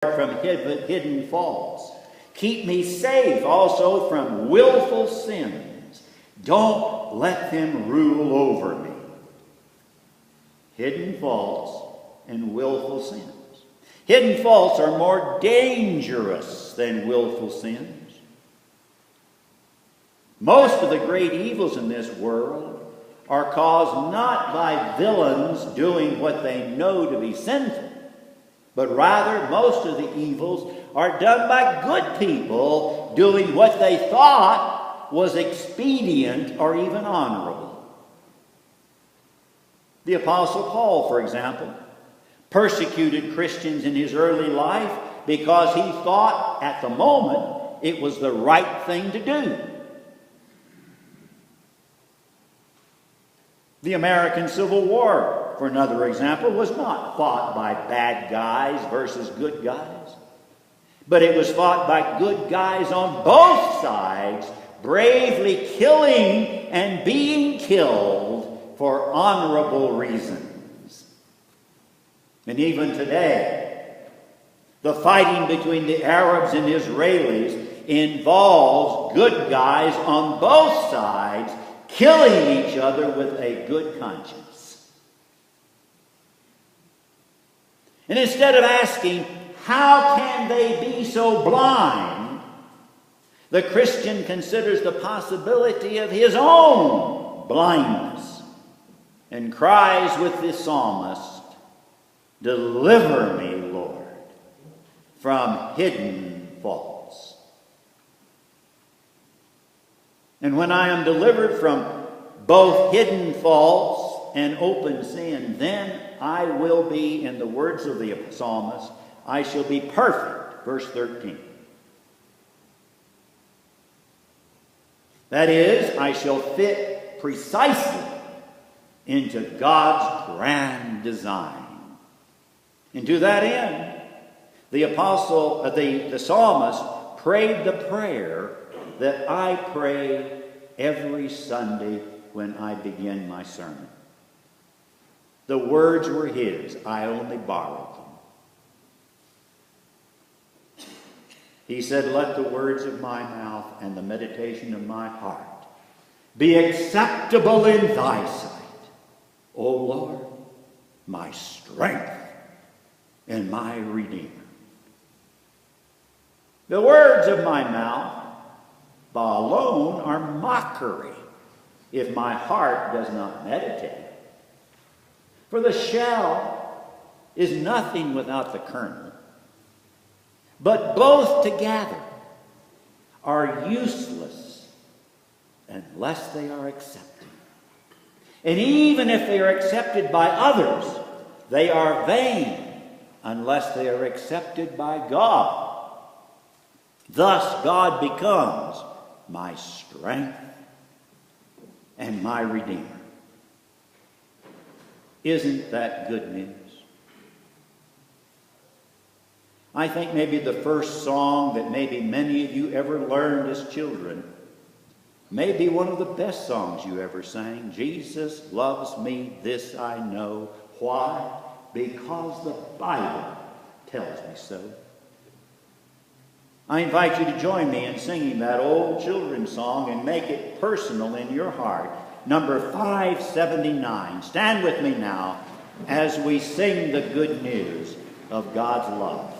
from hidden faults. Keep me safe also from willful sins. Don't let them rule over me. Hidden faults and willful sins. Hidden faults are more dangerous than willful sins. Most of the great evils in this world are caused not by villains doing what they know to be sinful, but rather most of the evils are done by good people doing what they thought was expedient or even honorable. The Apostle Paul, for example, persecuted Christians in his early life because he thought at the moment it was the right thing to do. The American Civil War, for another example, was not fought by bad guys versus good guys, but it was fought by good guys on both sides, bravely killing and being killed for honorable reasons. And even today, the fighting between the Arabs and Israelis involves good guys on both sides killing each other with a good conscience. And instead of asking, how can they be so blind, the Christian considers the possibility of his own blindness and cries with the psalmist, "Deliver me, Lord, from hidden faults." And when I am delivered from both hidden faults and open sin, then I will be, in the words of the psalmist, I shall be perfect. Verse 13. That is, I shall fit precisely into God's grand design. And to that end, the psalmist prayed the prayer that I pray every Sunday when I begin my sermon. The words were his. I only borrowed them. He said, "Let the words of my mouth and the meditation of my heart be acceptable in thy sight, O Lord, my strength and my Redeemer." The words of my mouth alone are mockery if my heart does not meditate. For the shell is nothing without the kernel, but both together are useless unless they are accepted. And even if they are accepted by others, they are vain unless they are accepted by God. Thus God becomes my strength and my Redeemer. Isn't that good news? I think maybe the first song that maybe many of you ever learned as children may be one of the best songs you ever sang. Jesus loves me, this I know. Why? Because the Bible tells me so. I invite you to join me in singing that old children's song and make it personal in your heart. Number 579. Stand with me now as we sing the good news of God's love.